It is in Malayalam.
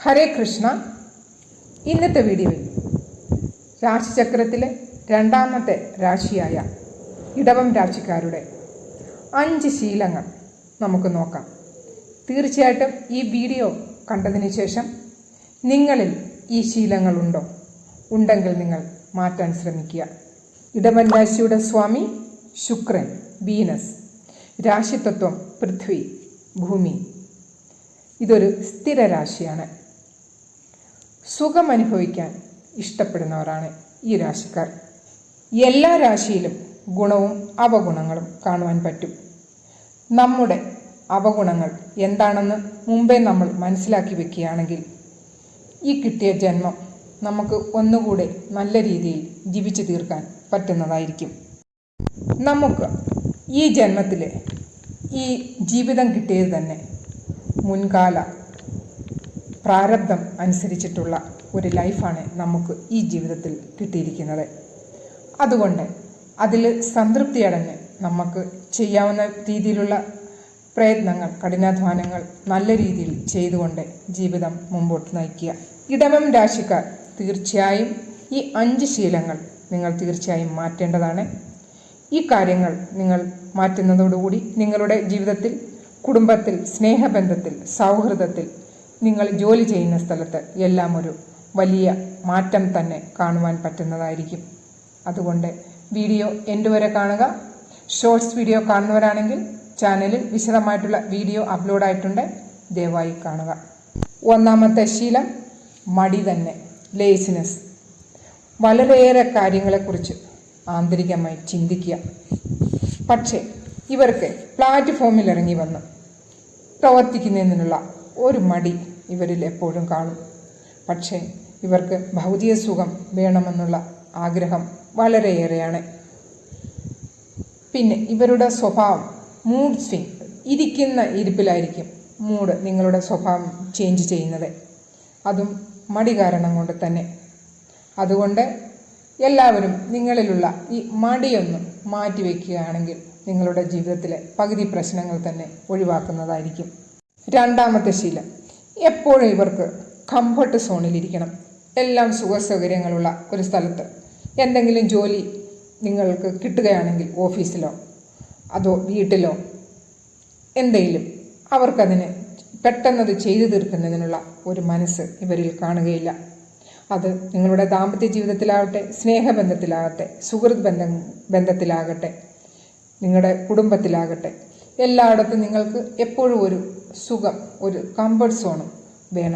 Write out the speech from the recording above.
ഹരേ കൃഷ്ണ. ഇന്നത്തെ വീഡിയോയിൽ രാശിചക്രത്തിലെ രണ്ടാമത്തെ രാശിയായ ഇടവം രാശിക്കാരുടെ 5 ശീലങ്ങൾ നമുക്ക് നോക്കാം. തീർച്ചയായിട്ടും ഈ വീഡിയോ കണ്ടതിന് ശേഷം നിങ്ങളിൽ ഈ ശീലങ്ങളുണ്ടോ? ഉണ്ടെങ്കിൽ നിങ്ങൾ മാറ്റാൻ ശ്രമിക്കുക. ഇടവൻ രാശിയുടെ സ്വാമി ശുക്രൻ, വീനസ്. രാശിതത്വം പൃഥ്വി, ഭൂമി. ഇതൊരു സ്ഥിര രാശിയാണ്. സുഖം അനുഭവിക്കാൻ ഇഷ്ടപ്പെടുന്നവരാണ് ഈ രാശിക്കാർ. എല്ലാ രാശിയിലും ഗുണവും അവഗുണങ്ങളും കാണുവാൻ പറ്റും. നമ്മുടെ അവഗുണങ്ങൾ എന്താണെന്ന് മുമ്പേ നമ്മൾ മനസ്സിലാക്കി വെക്കുകയാണെങ്കിൽ ഈ കിട്ടിയ ജന്മം നമുക്ക് ഒന്നുകൂടെ നല്ല രീതിയിൽ ജീവിച്ചു തീർക്കാൻ പറ്റുന്നതായിരിക്കും. നമുക്ക് ഈ ജന്മത്തിലെ ഈ ജീവിതം കിട്ടിയത് തന്നെ മുൻകാല പ്രാരബ്ധം അനുസരിച്ചിട്ടുള്ള ഒരു ലൈഫാണ് നമുക്ക് ഈ ജീവിതത്തിൽ കിട്ടിയിരിക്കുന്നത്. അതുകൊണ്ട് അതിൽ സംതൃപ്തിയടഞ്ഞ് നമുക്ക് ചെയ്യാവുന്ന രീതിയിലുള്ള പ്രയത്നങ്ങൾ, കഠിനാധ്വാനങ്ങൾ നല്ല രീതിയിൽ ചെയ്തുകൊണ്ട് ജീവിതം മുമ്പോട്ട് നയിക്കുക. ഇടവം രാശിക്കാർ തീർച്ചയായും ഈ 5 ശീലങ്ങൾ നിങ്ങൾ തീർച്ചയായും മാറ്റേണ്ടതാണ്. ഈ കാര്യങ്ങൾ നിങ്ങൾ മാറ്റുന്നതോടുകൂടി നിങ്ങളുടെ ജീവിതത്തിൽ, കുടുംബത്തിൽ, സ്നേഹബന്ധത്തിൽ, സൗഹൃദത്തിൽ, നിങ്ങൾ ജോലി ചെയ്യുന്ന സ്ഥലത്ത് എല്ലാം ഒരു വലിയ മാറ്റം തന്നെ കാണുവാൻ പറ്റുന്നതായിരിക്കും. അതുകൊണ്ട് വീഡിയോ എൻഡ് വരെ കാണുക. ഷോർട്സ് വീഡിയോ കാണുന്നവരാണെങ്കിൽ ചാനലിൽ വിശദമായിട്ടുള്ള വീഡിയോ അപ്ലോഡായിട്ടുണ്ട്, ദയവായി കാണുക. ഒന്നാമത്തെ ശീലം മടി തന്നെ, ലേസിനെസ്. വളരെയേറെ കാര്യങ്ങളെക്കുറിച്ച് ആന്തരികമായി ചിന്തിക്കുക. പക്ഷേ ഇവർക്ക് പ്ലാറ്റ്ഫോമിൽ ഇറങ്ങി വന്ന് പ്രവർത്തിക്കുന്നതിനുള്ള ഒരു മടി ഇവരിൽ എപ്പോഴും കാണും. പക്ഷേ ഇവർക്ക് ഭൗതിക സുഖം വേണമെന്നുള്ള ആഗ്രഹം വളരെയേറെയാണ്. പിന്നെ ഇവരുടെ സ്വഭാവം മൂഡ് സ്വിങ്. ഇരിക്കുന്ന ഇരിപ്പിലായിരിക്കും നിങ്ങളുടെ സ്വഭാവം ചേഞ്ച് ചെയ്യുന്നത്. അതും മടി കാരണം കൊണ്ട് തന്നെ. അതുകൊണ്ട് എല്ലാവരും നിങ്ങളിലുള്ള ഈ മടിയൊന്നും മാറ്റിവെക്കുകയാണെങ്കിൽ നിങ്ങളുടെ ജീവിതത്തിലെ പകുതി പ്രശ്നങ്ങൾ തന്നെ ഒഴിവാക്കുന്നതായിരിക്കും. രണ്ടാമത്തെ ശീലം, എപ്പോഴും ഇവർക്ക് കംഫർട്ട് സോണിലിരിക്കണം. എല്ലാം സുഖസൗകര്യങ്ങളുള്ള ഒരു സ്ഥലത്ത് എന്തെങ്കിലും ജോലി നിങ്ങൾക്ക് കിട്ടുകയാണെങ്കിൽ ഓഫീസിലോ അതോ വീട്ടിലോ എന്തെങ്കിലും, അവർക്കതിന് പെട്ടെന്നത് ചെയ്തു തീർക്കുന്നതിനുള്ള ഒരു മനസ്സ് ഇവരിൽ കാണുകയില്ല. അത് നിങ്ങളുടെ ദാമ്പത്യ ജീവിതത്തിലാവട്ടെ, സ്നേഹബന്ധത്തിലാകട്ടെ, സുഹൃത്ത് ബന്ധത്തിലാകട്ടെ, നിങ്ങളുടെ കുടുംബത്തിലാകട്ടെ, എല്ലായിടത്തും നിങ്ങൾക്ക് എപ്പോഴും ഒരു സുഖം, ഒരു കംഫർട്ട് സോണും